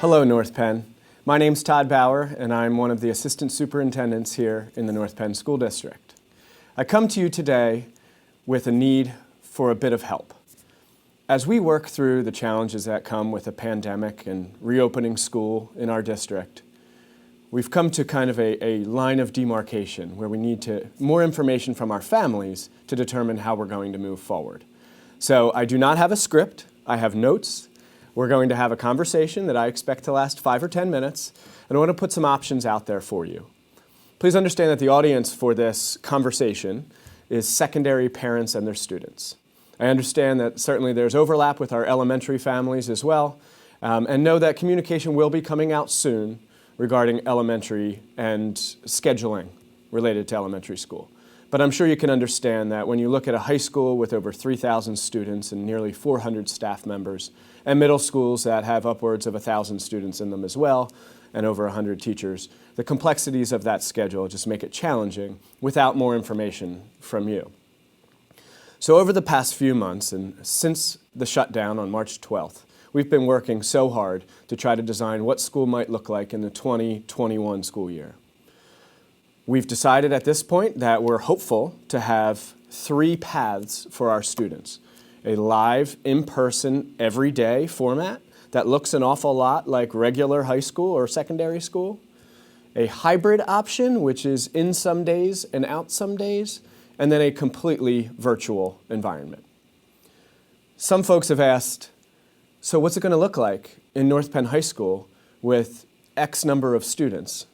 Hello, North Penn. My name's Todd Bauer, and I'm one of the Assistant Superintendents here in the North Penn School District. I come to you today with a need for a bit of help. As we work through the challenges that come with a pandemic and reopening school in our district, we've come to kind of a line of demarcation where we need more information from our families to determine how we're going to move forward. So I do not have a script. I have notes. We're going to have a conversation that I expect to last 5 or 10 minutes, and I want to put some options out there for you. Please understand that the audience for this conversation is secondary parents and their students. I understand that certainly there's overlap with our elementary families as well, and know that communication will be coming out soon regarding elementary and scheduling related to elementary school. But I'm sure you can understand that when you look at a high school with over 3,000 students and nearly 400 staff members, and middle schools that have upwards of 1,000 students in them as well, and over 100 teachers, the complexities of that schedule just make it challenging without more information from you. So over the past few months, and since the shutdown on March 12th, we've been working so hard to try to design what school might look like in the 2021 school year. We've decided at this point that we're hopeful to have 3 paths for our students. A live, in-person, everyday format that looks an awful lot like regular high school or secondary school. A hybrid option, which is in some days and out some days. And then a completely virtual environment. Some folks have asked, so what's it going to look like in North Penn High School with X number of students?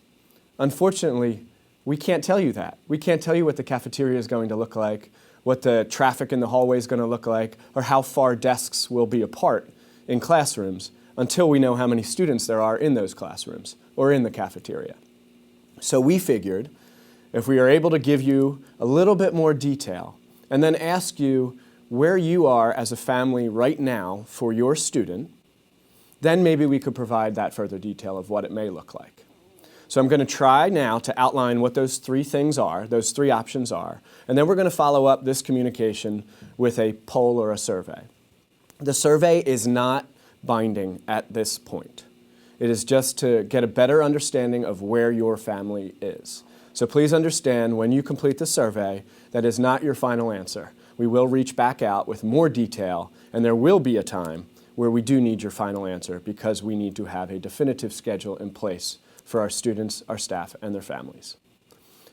Unfortunately, we can't tell you that. We can't tell you what the cafeteria is going to look like, what the traffic in the hallway is going to look like, or how far desks will be apart in classrooms until we know how many students there are in those classrooms or in the cafeteria. So we figured if we are able to give you a little bit more detail and then ask you where you are as a family right now for your student, then maybe we could provide that further detail of what it may look like. So I'm going to try now to outline what those 3 things are, those 3 options are, and then we're going to follow up this communication with a poll or a survey. The survey is not binding at this point. It is just to get a better understanding of where your family is. So please understand when you complete the survey, that is not your final answer. We will reach back out with more detail, and there will be a time where we do need your final answer because we need to have a definitive schedule in place for our students, our staff, and their families.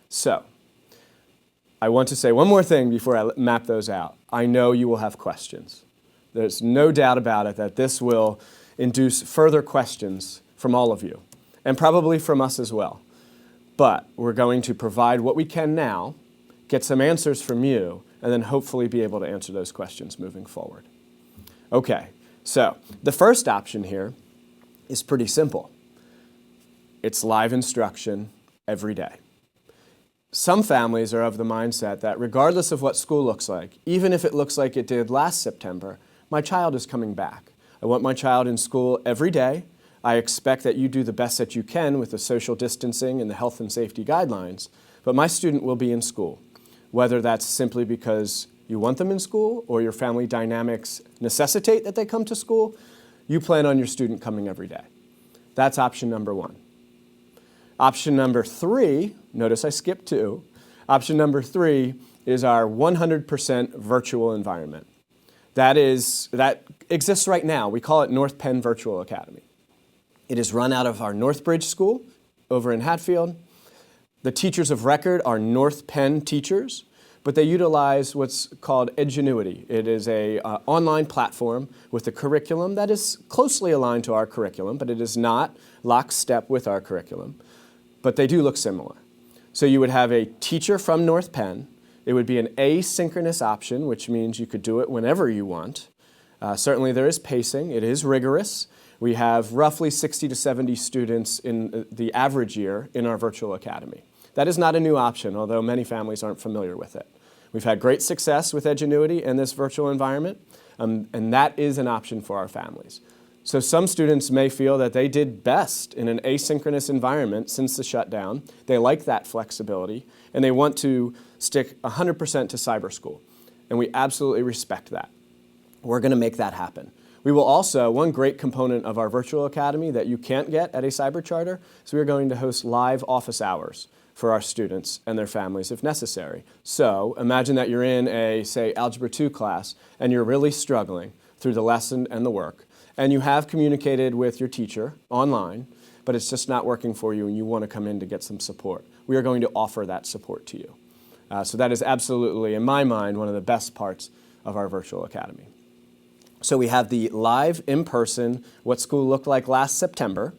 So, I want to say one more thing before I map those out. I know you will have questions. There's no doubt about it that this will induce further questions from all of you, and probably from us as well. But we're going to provide what we can now, get some answers from you, and then hopefully be able to answer those questions moving forward. Okay, so the first option here is pretty simple. It's live instruction every day. Some families are of the mindset that regardless of what school looks like, even if it looks like it did last September, my child is coming back. I want my child in school every day. I expect that you do the best that you can with the social distancing and the health and safety guidelines, but my student will be in school, whether that's simply because you want them in school or your family dynamics necessitate that they come to school, you plan on your student coming every day. That's option number 1. Option number 3, notice I skipped 2. Option number 3 is our 100% virtual environment. That exists right now. We call it North Penn Virtual Academy. It is run out of our Northbridge School over in Hatfield. The teachers of record are North Penn teachers, but they utilize what's called Edgenuity. It is an online platform with a curriculum that is closely aligned to our curriculum, but it is not lockstep with our curriculum. But they do look similar. So you would have a teacher from North Penn. It would be an asynchronous option, which means you could do it whenever you want. Certainly there is pacing. It is rigorous. We have roughly 60 to 70 students in the average year in our virtual academy. That is not a new option, although many families aren't familiar with it. We've had great success with Edgenuity in this virtual environment, and that is an option for our families. So some students may feel that they did best in an asynchronous environment since the shutdown. They like that flexibility, and they want to stick 100% to cyber school. And we absolutely respect that. We're going to make that happen. We will also, one great component of our virtual academy that you can't get at a cyber charter is we are going to host live office hours for our students and their families if necessary. So imagine that you're in a, say, Algebra 2 class and you're really struggling through the lesson and the work, and you have communicated with your teacher online, but it's just not working for you and you want to come in to get some support. We are going to offer that support to you. So that is absolutely, in my mind, one of the best parts of our virtual academy. So we have the live, in-person, what school looked like last September,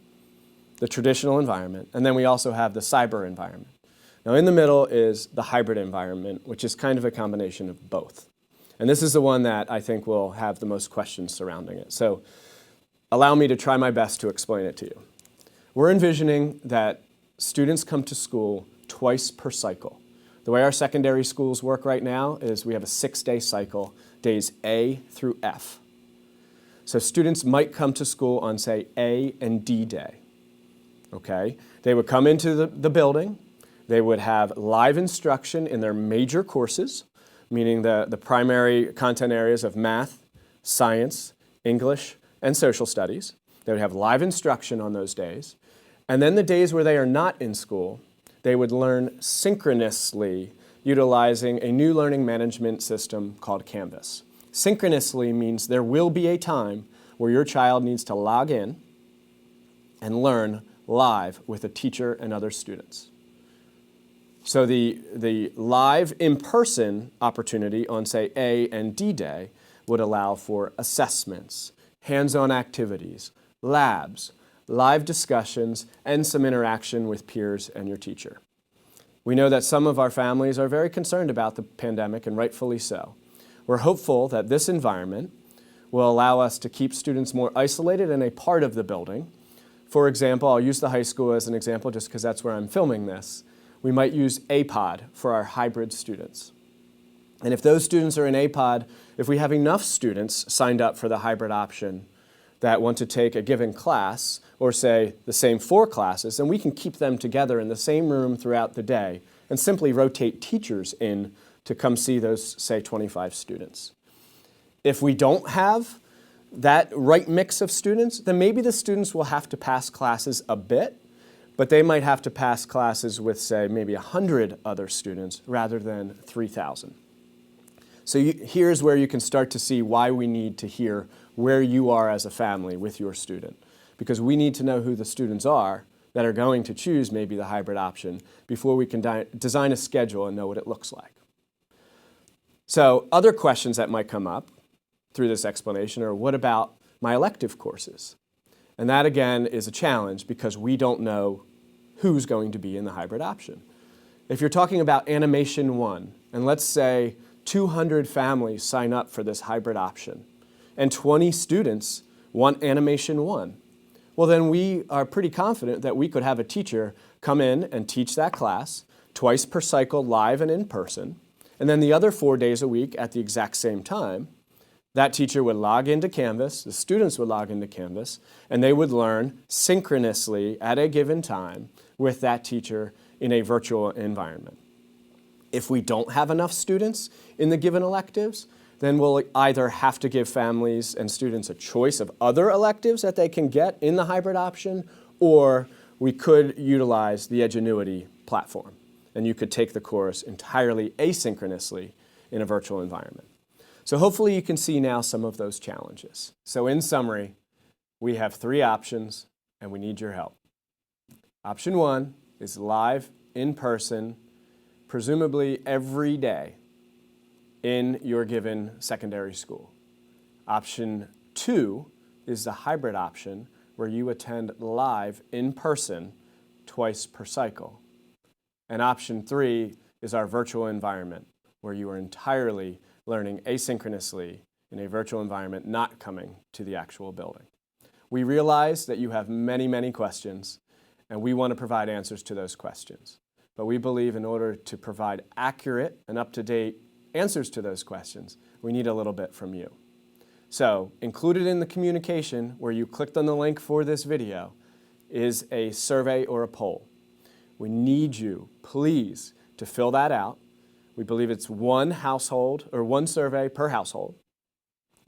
the traditional environment, and then we also have the cyber environment. Now in the middle is the hybrid environment, which is kind of a combination of both. And this is the one that I think will have the most questions surrounding it. So allow me to try my best to explain it to you. We're envisioning that students come to school twice per cycle. The way our secondary schools work right now is we have a 6-day cycle, days A through F. So students might come to school on, say, A and D day. Okay? They would come into the building. They would have live instruction in their major courses, meaning the primary content areas of math, science, English, and social studies. They would have live instruction on those days. And then the days where they are not in school, they would learn synchronously utilizing a new learning management system called Canvas. Synchronously means there will be a time where your child needs to log in and learn live with a teacher and other students. So the live in-person opportunity on, say, A and D day would allow for assessments, hands-on activities, labs, live discussions, and some interaction with peers and your teacher. We know that some of our families are very concerned about the pandemic, and rightfully so. We're hopeful that this environment will allow us to keep students more isolated and a part of the building. For example, I'll use the high school as an example just because that's where I'm filming this. We might use APOD for our hybrid students. And if those students are in APOD, if we have enough students signed up for the hybrid option that want to take a given class, or say the same 4 classes, then we can keep them together in the same room throughout the day and simply rotate teachers in to come see those, say, 25 students. If we don't have that right mix of students, then maybe the students will have to pass classes a bit, but they might have to pass classes with, say, maybe 100 other students rather than 3,000. So here's where you can start to see why we need to hear where you are as a family with your student. Because we need to know who the students are that are going to choose maybe the hybrid option before we can design a schedule and know what it looks like. So other questions that might come up through this explanation are, what about my elective courses? And that, again, is a challenge because we don't know who's going to be in the hybrid option. If you're talking about Animation 1, and let's say 200 families sign up for this hybrid option, and 20 students want Animation 1, well, then we are pretty confident that we could have a teacher come in and teach that class twice per cycle, live and in person, and then the other 4 days a week at the exact same time, that teacher would log into Canvas, the students would log into Canvas, and they would learn synchronously at a given time with that teacher in a virtual environment. If we don't have enough students in the given electives, then we'll either have to give families and students a choice of other electives that they can get in the hybrid option, or we could utilize the Edgenuity platform, and you could take the course entirely asynchronously in a virtual environment. So hopefully you can see now some of those challenges. So in summary, we have 3 options, and we need your help. Option 1 is live, in person, presumably every day in your given secondary school. Option 2 is the hybrid option where you attend live in person twice per cycle. And option 3 is our virtual environment where you are entirely learning asynchronously in a virtual environment, not coming to the actual building. We realize that you have many, many questions, and we want to provide answers to those questions. But we believe in order to provide accurate and up-to-date answers to those questions, we need a little bit from you. So included in the communication where you clicked on the link for this video is a survey or a poll. We need you, please, to fill that out. We believe it's one household or one survey per household.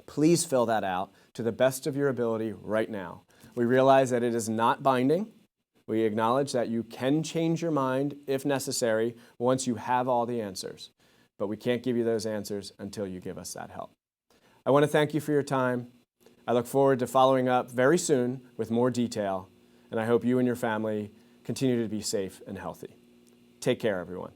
Please fill that out. to the best of your ability right now. We realize that it is not binding. We acknowledge that you can change your mind if necessary once you have all the answers, but we can't give you those answers until you give us that help. I want to thank you for your time. I look forward to following up very soon with more detail, and I hope you and your family continue to be safe and healthy. Take care, everyone.